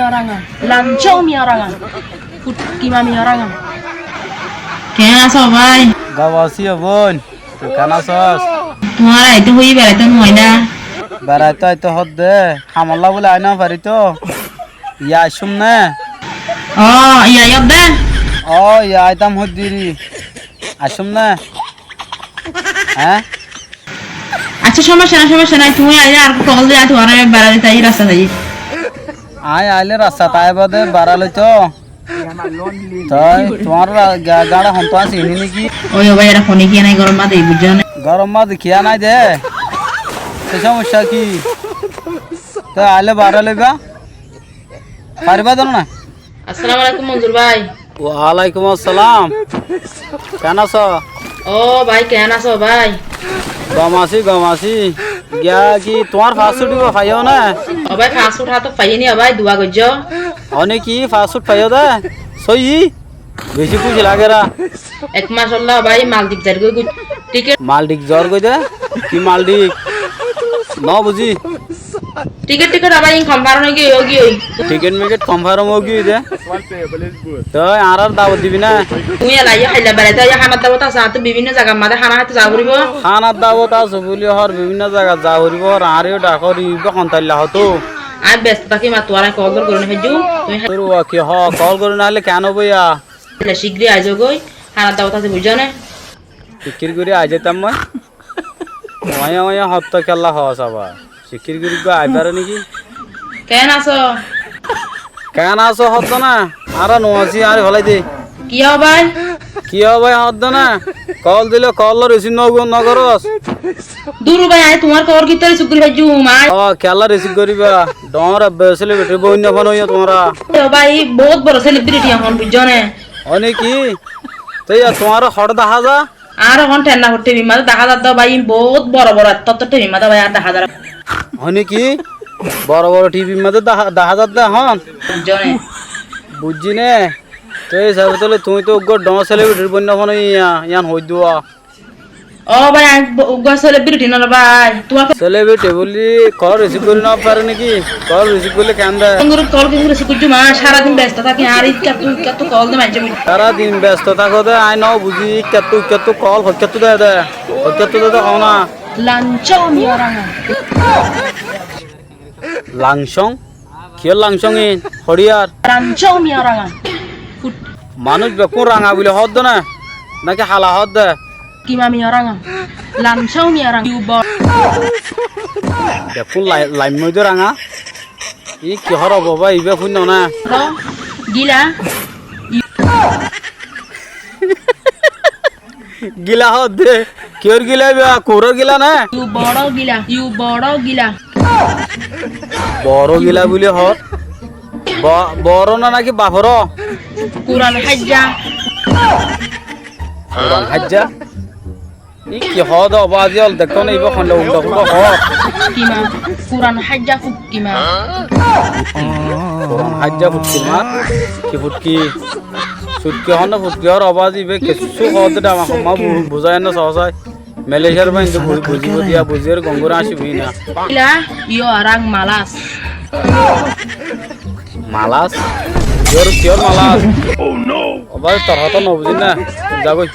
orangan, lanjau mi orangan, kima mi orangan. Kena sobai. Gawasi abon. Tukana sos. Tumara itu hui berarti muina. Barato itu hodde. Hamalla bole aina parito. Ya shumne. Oh iya ya ben. Oh ya aitam hoddiri. Ashumne. হ্যাঁ আচ্ছা সমস্যা নাই তুমি আইলে আর call দিয়া তোমার বেড়া দিতে এই রাস্তা যাই আয় আইলে রাস্তা তাই বাদে বাড়ালো তো তাই তোমার গাড়া হন্ত আছে ইনি নাকি ওই ভাই এটা ফোনে কি নাই গরম মাদে বুঝছো না গরম মা দেখিয়া নাই দে তো সমস্যা কি তো আইলে বাড়ালে বা পারবা তো না আসসালামু আলাইকুম মঞ্জুর ভাই ওয়ালাইকুম আসসালাম কেন আছো ও ভাই কেন আছো ভাই গমাসি গিয়া কি তোমার ফাস্ট ফুড পাইও না ও ভাই ফাস্ট ফুড তো পাইনি ভাই দুয়া গজ্জ অনেক কি ফাস্ট ফুড পাইও দে সই বেশি পুঁজি লাগে রা এক মাস হল্লা ভাই মালদ্বীপ যাই গই টিকেট মালডিক জ্বর কই দে কি মালডিক ন বুঝি টিকেট ভাই কনফার্ম হই গই টিকেট মেকেট কনফার্ম হোগি দে তো আর দাওয়াত দিবি না তুমি এলাই খাইলা বেড়াইতে আইয়া খানার দাওয়াত আছে তো বিভিন্ন জায়গা মাঝে খানা হাতে যা করিব খানার দাওয়াত আছে বলি হর বিভিন্ন জায়গা যা করিব আরেও ডাকরি বকন্তাইলা হতো আর ব্যস্ত থাকি মা তোরা কল করে হেজু তুমি তোর কি হ কল করে না হলে কেন বইয়া শীঘ্রই আইজো গই খানার দাওয়াত আছে বুঝছো না সিকির করে আই যেতাম মই মায়া হপ্তা খেলা হস আবার সিকির করে আইবার নাকি কেন আছো হত না আর নোয়াছি আর হলাই দে কি ভাই হত না কল দিলে কল রিসিভ নগরস দূর ভাই আই তোমার কল কি তরি সুকুরি ভাই জুম আই খেলা রিসিভ করিবা ডর সেলিব্রিটি বইন্য ফোন হইয়া তোমরা ও ভাই বহুত বড় সেলিব্রিটি এখন বুঝছো না অনেক কি তুই তোমার হট দেখা যা আর এখন টেন্না করতে বিমাদ দেখা দাও ভাই বহুত বড় তত বিমাদ ভাই আর দেখা দাও অনেক কি বড় টিভি মধ্যে দেখা যাচ্ছে হন বুঝছো না বুঝছি নে তুই সাবে তাহলে তুই তো ডন সেলিব্রিটির বইন্য ফোন ইয়ান হই দুয়া ও ভাই উগা সেলিব্রিটি না ভাই তোমার সেলিব্রিটি বলি কল রিসিভ করে না পারে নাকি কল রিসিভ করলে কেন দেয় কল কিন্তু রিসিভ করছো মা সারাদিন ব্যস্ত থাকি আর কত কল দে মাইছে সারাদিন ব্যস্ত থাকো দে আই নাও বুঝি কত কল হচ্ছে দে দে হও না লাঞ্চও মিয়ারাঙা লাংসং কিয় লাংসং ইন হরিয়ার লাঞ্চও মিয়ারাঙা মানুষ বেকুন রাঙা বলে হদ না নাকি হালা হদ দে কিমা মিয়ারাঙা লাঞ্চও মিয়ারাঙা ইউবার বেকুন লাইম মইদে রাঙা ই কিহর বাবা ইবে শুন না গিলা গিলা হদ দে কিয়র গিলা কোরর গিলা না ইউ বড় গিলা বড় গিলা বলে হদ বড় না নাকি বাফর কুরআন হাজ্জা ই কি হদ আবাজি অল দেখো না ইবে খন্ডা উল্টা হদ কিমা কুরআন হাজ্জা ফুকিমা কোরআন হাজ্জা ফুটকিমা কি ফুটকি সুটকি হন ফুটকি হর আবাজ ইবে কিছু হদ দামা মা বুঝায় না সহসায় মালয়েশিয়ার বাইন্দে বুঝিব দিয়া বুঝির গঙ্গুরা আসিবি না গিলা ইয়ো আরাং মালাস কিয়র মালাস ও নো আবার তরহত নবুঝি না যাবই